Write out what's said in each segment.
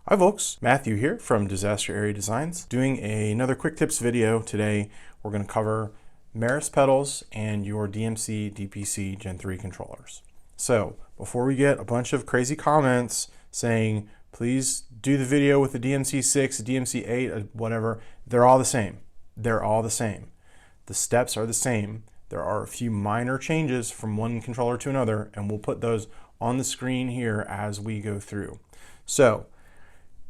Hi folks, Matthew here from Disaster Area Designs, doing another quick tips video. Today we're going to cover Meris pedals and your DMC DPC Gen 3 controllers. So before we get a bunch of crazy comments saying please do the video with the DMC 6, the DMC 8, whatever, they're all the same. They're all the same. The steps are the same. There are a few minor changes from one controller to another, and we'll put those on the screen here as we go through. So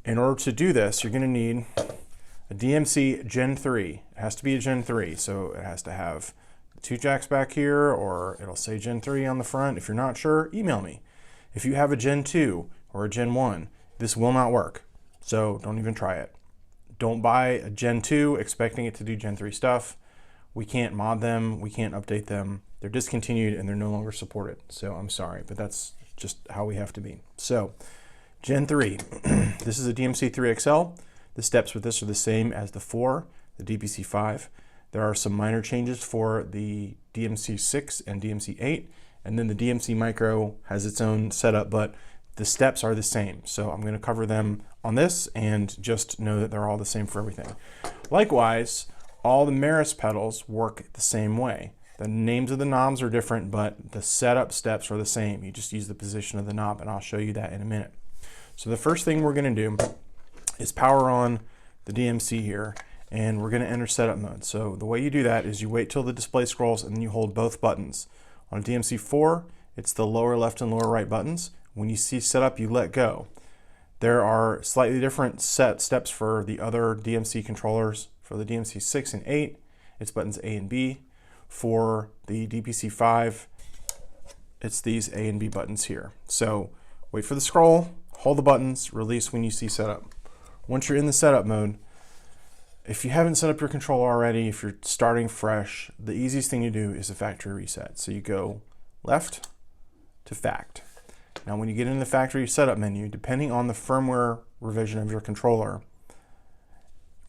in order to do this, you're going to need a DMC Gen 3. It has to be a Gen 3, so it has to have two jacks back here, or it'll say Gen 3 on the front. If you're not sure, email me. If you have a Gen 2 or a Gen 1, this will not work, so don't even try it. Don't buy a Gen 2 expecting it to do Gen 3 stuff. We can't mod them, we can't update them. They're discontinued and they're no longer supported, so I'm sorry, but that's just how we have to be. So Gen 3, this is a DMC 3XL. The steps with this are the same as the 4, the DPC 5. There are some minor changes for the DMC 6 and DMC 8, and then the DMC Micro has its own setup, but the steps are the same. So I'm going to cover them on this and just know that they're all the same for everything. Likewise, all the Meris pedals work the same way. The names of the knobs are different, but the setup steps are the same. You just use the position of the knob, and I'll show you that in a minute. So the first thing we're going to do is power on the DMC here, and we're going to enter setup mode. So the way you do that is you wait till the display scrolls and then you hold both buttons. On a DMC 4, it's the lower left and lower right buttons. When you see setup, you let go. There are slightly different set steps for the other DMC controllers. For the DMC 6 and 8, it's buttons A and B. For the DPC 5, it's these A and B buttons here. So wait for the scroll, hold the buttons, release when you see setup. Once you're in the setup mode, if you haven't set up your controller already, if you're starting fresh, the easiest thing to do is a factory reset. So you go left to fact. Now when you get in the factory setup menu, depending on the firmware revision of your controller,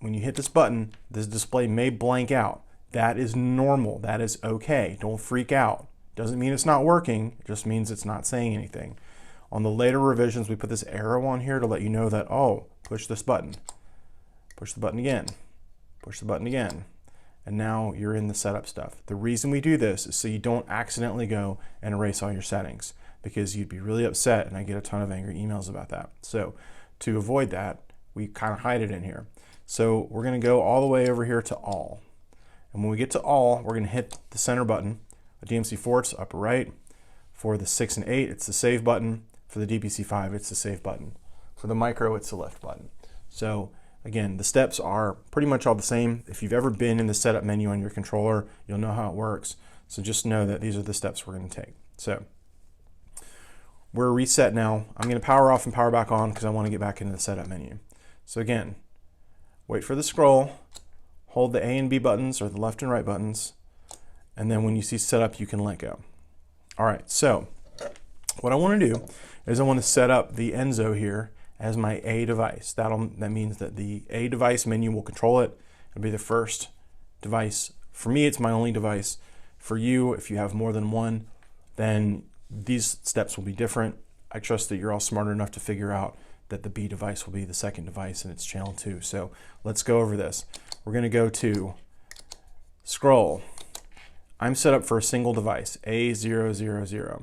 when you hit this button, this display may blank out. That is normal, that is okay. Don't freak out. Doesn't mean it's not working, it just means it's not saying anything. On the later revisions, we put this arrow on here to let you know that, oh, push this button. Push the button again. Push the button again. And now you're in the setup stuff. The reason we do this is so you don't accidentally go and erase all your settings, because you'd be really upset, and I get a ton of angry emails about that. So to avoid that, we kind of hide it in here. So we're going to go all the way over here to all. And when we get to all, we're going to hit the center button. The DMC 4, it's upper right. For the 6 and 8, it's the save button. For the DPC 5, it's the save button. For the Micro, it's the left button. So again, the steps are pretty much all the same. If you've ever been in the setup menu on your controller, you'll know how it works. So just know that these are the steps we're going to take. So we're reset now. I'm going to power off and power back on because I want to get back into the setup menu. So again, wait for the scroll, hold the A and B buttons or the left and right buttons, and then when you see setup, you can let go. All right, so what I want to do is I want to set up the Enzo here as my A device. That means that the A device menu will control it. It'll be the first device. For me, it's my only device. For you, if you have more than one, then these steps will be different. I trust that you're all smart enough to figure out that the B device will be the second device and it's channel 2. So let's go over this. We're going to go to scroll. I'm set up for a single device, A000.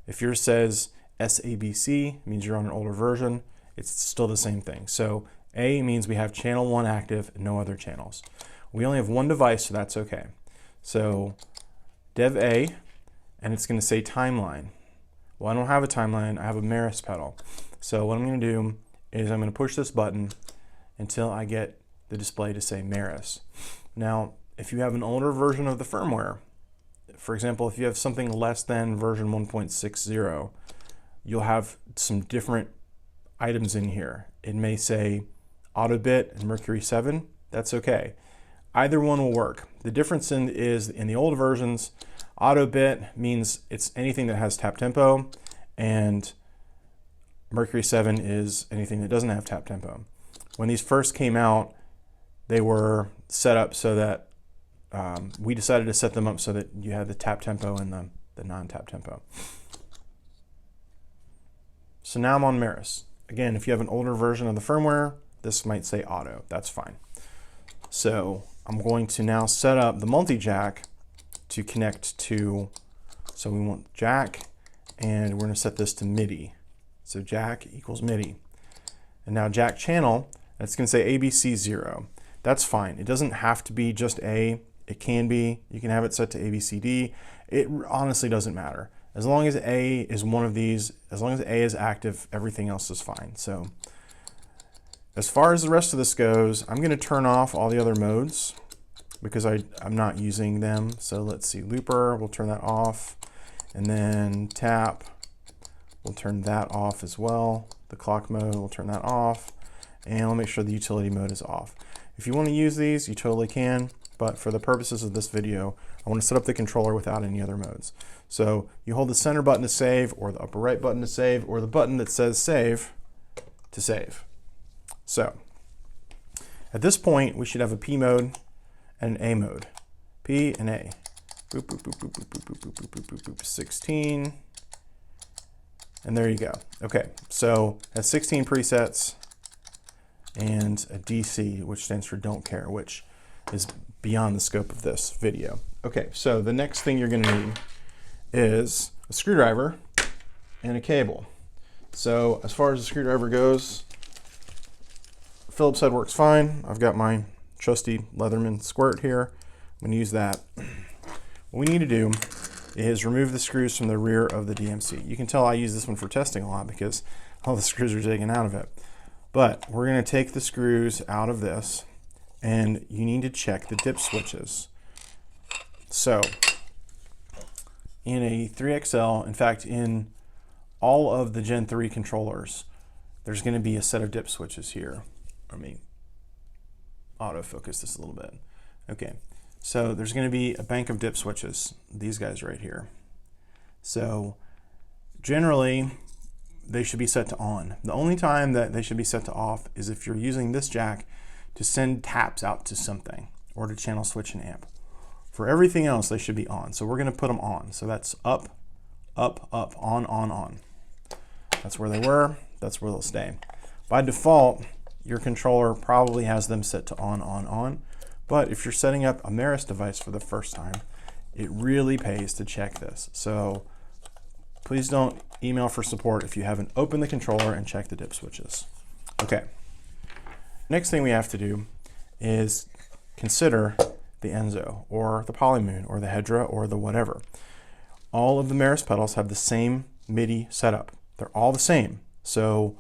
If yours says SABC, means you're on an older version, it's still the same thing. So A means we have channel 1 active and no other channels. We only have one device, so that's okay. So dev A, and it's going to say timeline. Well, I don't have a timeline, I have a Meris pedal. So what I'm going to do is I'm going to push this button until I get the display to say Meris. Now, if you have an older version of the firmware, for example, if you have something less than version 1.60, you'll have some different items in here. It may say Autobit and Mercury 7. That's okay. Either one will work. The difference is in the older versions, Autobit means it's anything that has tap tempo, and Mercury 7 is anything that doesn't have tap tempo. When these first came out, they were set up so that we decided to set them up so that you had the tap tempo and the non-tap tempo. So now I'm on Meris. Again, if you have an older version of the firmware, this might say auto. That's fine. So I'm going to now set up the multi-jack to connect to, so we want jack, and we're going to set this to MIDI. So jack equals MIDI. And now jack channel, it's going to say ABC 0. That's fine. It doesn't have to be just A. It can be. You can have it set to ABCD. It honestly doesn't matter. As long as A is one of these, as long as A is active, everything else is fine. So as far as the rest of this goes, I'm going to turn off all the other modes because I'm not using them. So let's see, looper, we'll turn that off. And then tap, we'll turn that off as well. The clock mode, we'll turn that off. And I'll make sure the utility mode is off. If you want to use these, you totally can. But for the purposes of this video, I want to set up the controller without any other modes. So you hold the center button to save, or the upper right button to save, or the button that says save to save. So at this point, we should have a P mode and an A mode. P and A. Boop, boop, boop, boop, boop, boop, boop, boop, boop, boop, boop, boop, 16. And there you go. Okay, so it has 16 presets and a DC, which stands for don't care, which is beyond the scope of this video. Okay, so the next thing you're gonna need is a screwdriver and a cable. So as far as the screwdriver goes, Phillips head works fine. I've got my trusty Leatherman squirt here. I'm gonna use that. What we need to do is remove the screws from the rear of the DMC. You can tell I use this one for testing a lot because all the screws are taken out of it. But we're gonna take the screws out of this, and you need to check the dip switches. So in a 3XL, in fact, in all of the Gen 3 controllers, there's gonna be a set of dip switches here. Let me autofocus this a little bit. Okay, so there's gonna be a bank of dip switches, these guys right here. So generally, they should be set to on. The only time that they should be set to off is if you're using this jack to send taps out to something or to channel switch an amp. For everything else, they should be on. So we're gonna put them on. So that's up, up, up, on. That's where they were, that's where they'll stay. By default, your controller probably has them set to on. But if you're setting up a Meris device for the first time, it really pays to check this. So please don't email for support if you haven't opened the controller and checked the dip switches. Okay. Next thing we have to do is consider the Enzo or the Polymoon or the Hedra or the whatever. All of the Meris pedals have the same MIDI setup. They're all the same. So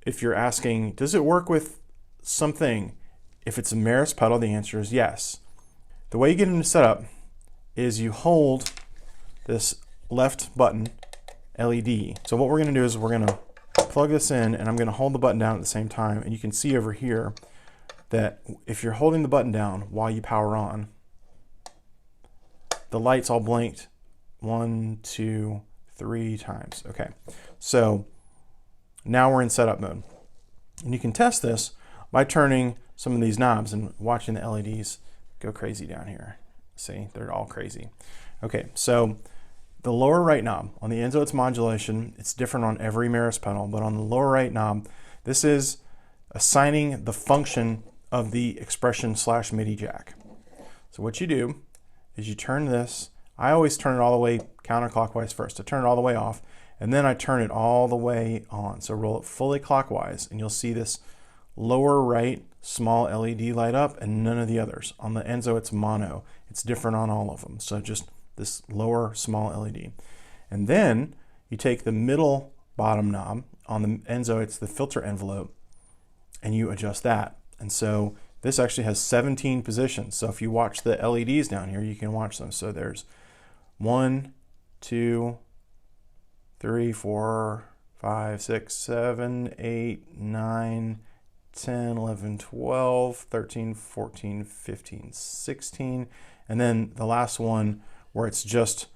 if you're asking, does it work with something? If it's a Meris pedal, the answer is yes. The way you get into setup is you hold this left button, LED. So what we're gonna do is we're gonna plug this in, and I'm gonna hold the button down at the same time, and you can see over here that if you're holding the button down while you power on, the lights all blinked 1, 2, 3 times. Okay, so now we're in setup mode. And you can test this by turning some of these knobs and watching the LEDs go crazy down here. See, they're all crazy. Okay, so the lower right knob, on the Enzo it's modulation, it's different on every Meris pedal, but on the lower right knob, this is assigning the function of the expression / MIDI jack. So what you do is you turn this, I always turn it all the way counterclockwise first. I turn it all the way off, and then I turn it all the way on. So roll it fully clockwise, and you'll see this lower right small LED light up and none of the others. On the Enzo it's mono. It's different on all of them. So just this lower small LED. And then you take the middle bottom knob. On the Enzo it's the filter envelope, and you adjust that. And so this actually has 17 positions. So if you watch the LEDs down here, you can watch them. So there's 1, 2, 3, 4, 5, 6, 7, 8, 9, 10, 11, 12, 13, 14, 15, 16. And then the last one where it's just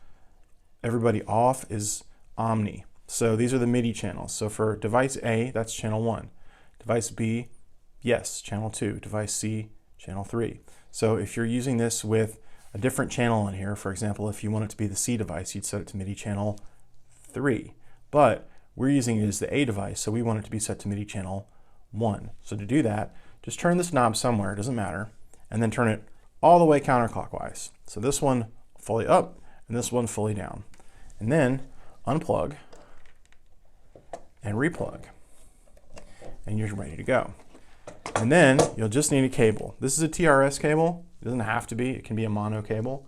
everybody off is Omni. So these are the MIDI channels. So for device A, that's channel 1. Device B, yes, channel 2. Device C, channel 3. So if you're using this with a different channel in here, for example, if you want it to be the C device, you'd set it to MIDI channel 3. But we're using it as the A device, so we want it to be set to MIDI channel 1. So to do that, just turn this knob somewhere, it doesn't matter, and then turn it all the way counterclockwise. So this one fully up and this one fully down. And then unplug and replug. And you're ready to go. And then you'll just need a cable. This is a TRS cable. It doesn't have to be, it can be a mono cable.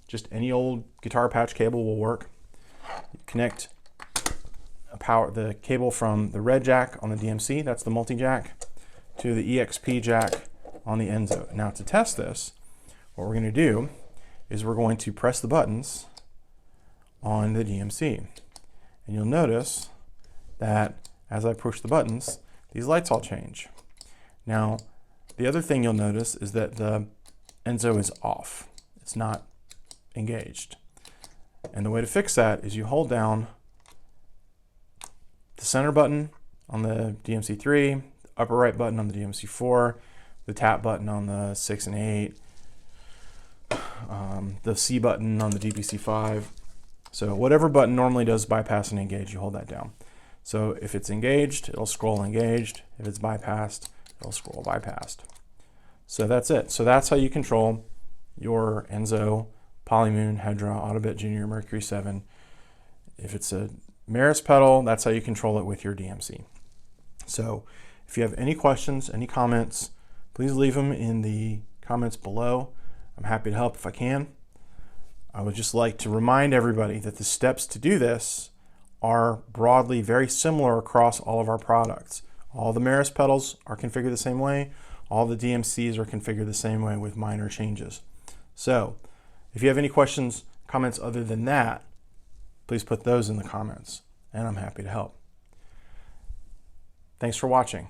Just any old guitar patch cable will work. You connect the cable from the red jack on the DMC, that's the multi-jack, to the EXP jack on the Enzo. Now to test this, what we're going to do is we're going to press the buttons on the DMC. And you'll notice that as I push the buttons, these lights all change. Now, the other thing you'll notice is that the Enzo is off. It's not engaged. And the way to fix that is you hold down the center button on the DMC3, the upper right button on the DMC4, the tap button on the 6 and 8, the C button on the DPC5. So whatever button normally does bypass and engage, you hold that down. So if it's engaged, it'll scroll engaged. If it's bypassed, it'll scroll bypassed. So that's it. So that's how you control your Enzo, Polymoon, Hedra, Autobit Junior, Mercury 7. If it's a Meris pedal, that's how you control it with your DMC. So if you have any questions, any comments, please leave them in the comments below. I'm happy to help if I can. I would just like to remind everybody that the steps to do this are broadly very similar across all of our products. All the Meris pedals are configured the same way. All the DMCs are configured the same way with minor changes. So if you have any questions, comments other than that, please put those in the comments, and I'm happy to help. Thanks for watching.